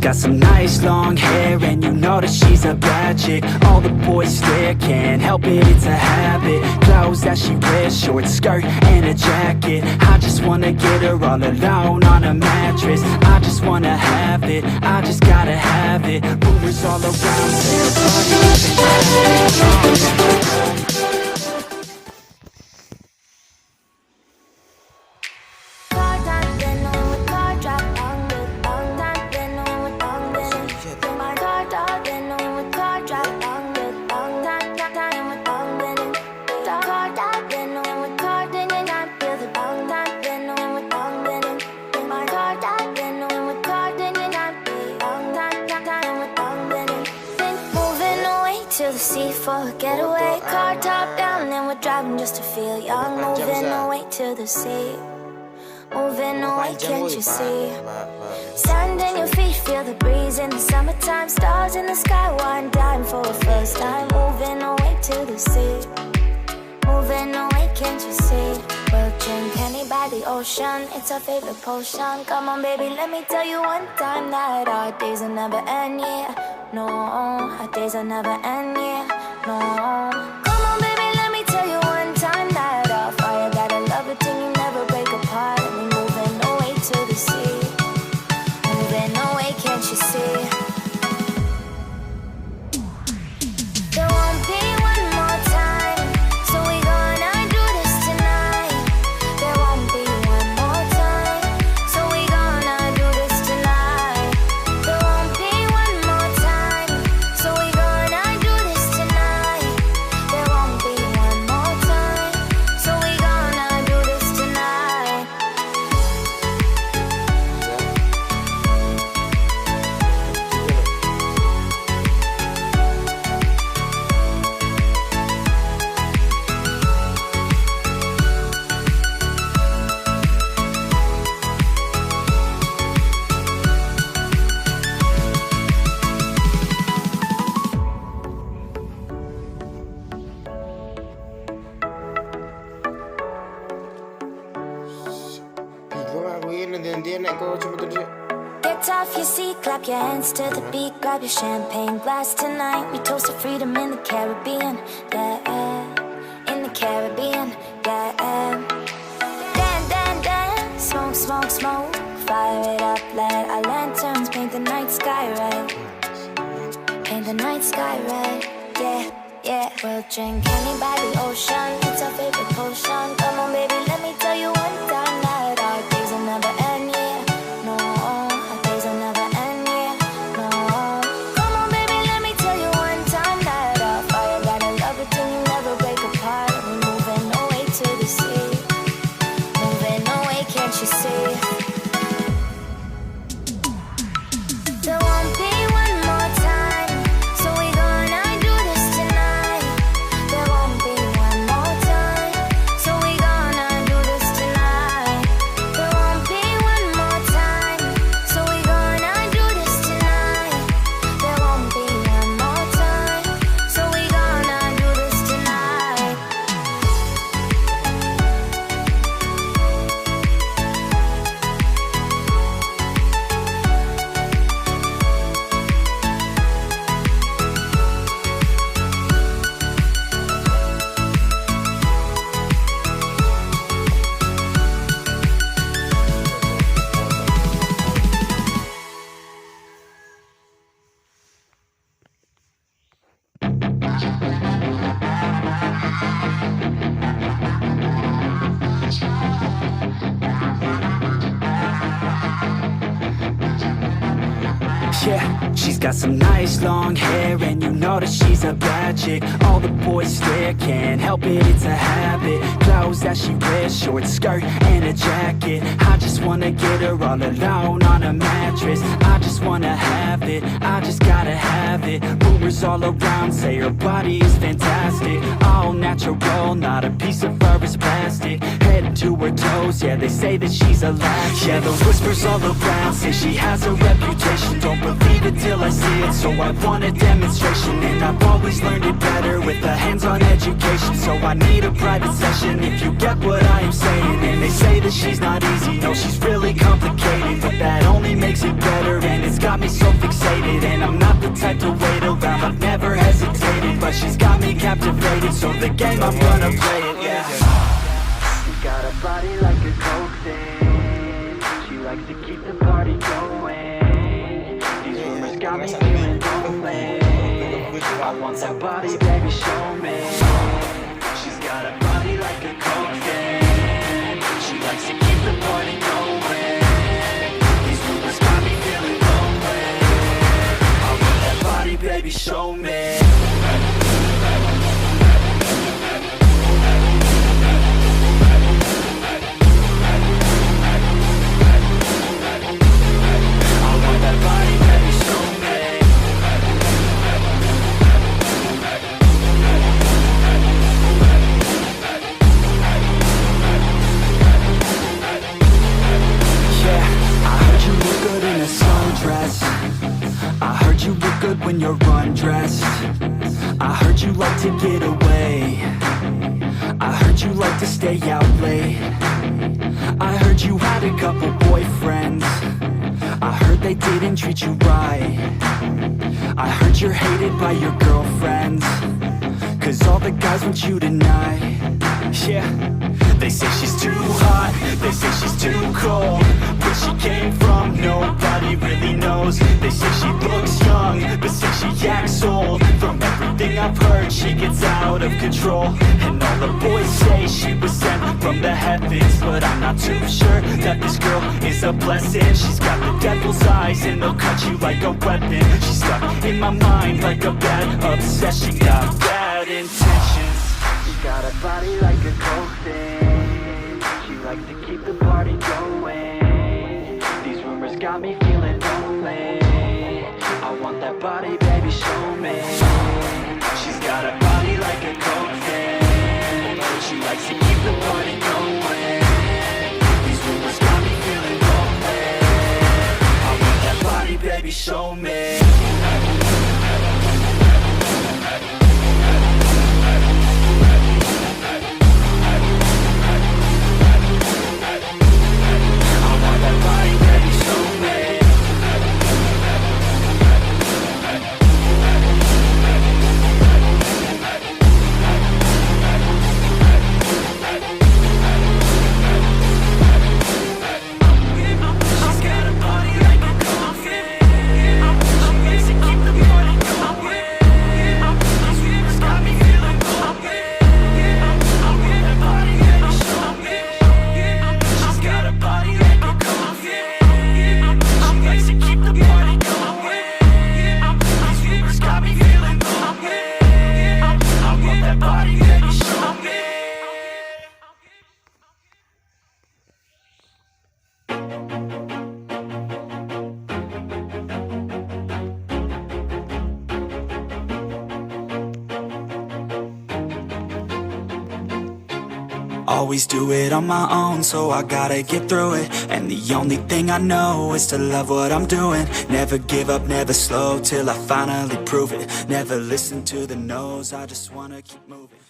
got some nice long hair, and you know that she's a bad chick. All the boys stare, can't help it, it's a habit. Clothes that she wears, short skirt and a jacket. I just wanna get her all alone on a mattress. I just wanna have it, I just gotta have it. Rumors all around, say to the sea for a getaway. Car top down and we're driving just to feel young. Moving away to the sea. Moving away, can't you see? Sand in your feet, feel the breeze in the summertime. Stars in the sky, one dime for a first time. Moving away to the sea. Moving away, can't you see? We'll drink honey by the ocean, it's our favorite potion. Come on baby, let me tell you one time that our days will never end, yeah. No, our days will never end, yeah. No. Come on baby, let me tell you one time that our fire got a love it till you never break apart. And we moving away to the sea. Moving away, can't you see? There won't be one more time, so we gonna do this tonight. There won't be one more time, so we gonna do this tonight. There won't be one more time, so we gonna do this tonight. There won't be one more time, so we gonna do this tonight. Get off your seat, clap your hands to the beat. Grab your champagne glass tonight. We toast to freedom in the Caribbean, yeah. In the Caribbean, yeah. Dan, dan, dan, smoke, smoke, smoke. Fire it up, let our lanterns paint the night sky red. Paint the night sky red, yeah, yeah. We'll drink honey by the ocean, it's our favorite potion. Come on baby, let me tell you one time that our days will never end, yeah. No, our days will never end, yeah. No. Come on baby, let me tell you one time that our fire got a love it till you never break apart. And we moving away to the sea. Moving away, can't you see? There won't be one more time, so we gonna do this tonight. There won't be one more time, so we gonna do this tonight. There won't be one more time, so we gonna do this tonight. There won't be one more time, so we gonna do this tonight. Yeah, she's got some nice long hair, and you know that she's a bad chick. All the boys stare, can't help it, it's a habit. Clothes that she wears, short skirt and a jacket. I just wanna get her all alone on a mattress. I just wanna have it, I just gotta have it. Rumors whispers all around say her body is fantastic, all natural, not a piece of fur is plastic. Head to her toes, yeah, they say that she's a latch. Yeah, those whispers all around say she has a reputation. Don't believe it till I see it, so I want a demonstration. And I've always learned it better with a hands-on education, so I need a private session if you get what I am saying. And they say that she's not easy, no, she's really complicated, but that only makes it better, and it's got me so fixated. And I'm not the type to wait around, I've never hesitated, but she's got me captivated, so the game, I'm gonna play it, yeah. She's got a body like a coke thing, she likes to keep the party going. These rumors got me feeling lonely, I want that body, baby, show me. She's got a body like a coke thing, she likes to keep the party going. These rumors got me feeling lonely, I want that body, baby, show me. I heard you look good when you're undressed, I heard you like to get away, I heard you like to stay out late, I heard you had a couple boyfriends, I heard they didn't treat you right, I heard you're hated by your girlfriends, cause all the guys want you tonight. Yeah, they say she's too hot, they say she's too cold, where she came from nobody really knows. They say she looks young, but say she acts old. From everything I've heard, she gets out of control, and all the boys say she was sent from the heavens, but I'm not too sure that this girl is a blessing. She's got the devil's eyes and they'll cut you like a weapon. She's stuck in my mind like a bad obsession, got bad intentions. She got a body like a coke thing, she likes to keep the party going. These rumors got me feeling lonely, I want that body, baby, show me. She's got a body like a coke thing, she likes to keep the party going. These rumors got me feeling lonely, I want that body, baby, show me. Always do it on my own, so I gotta get through it. And the only thing I know is to love what I'm doing. Never give up, never slow, till I finally prove it. Never listen to the no's, I just wanna keep moving.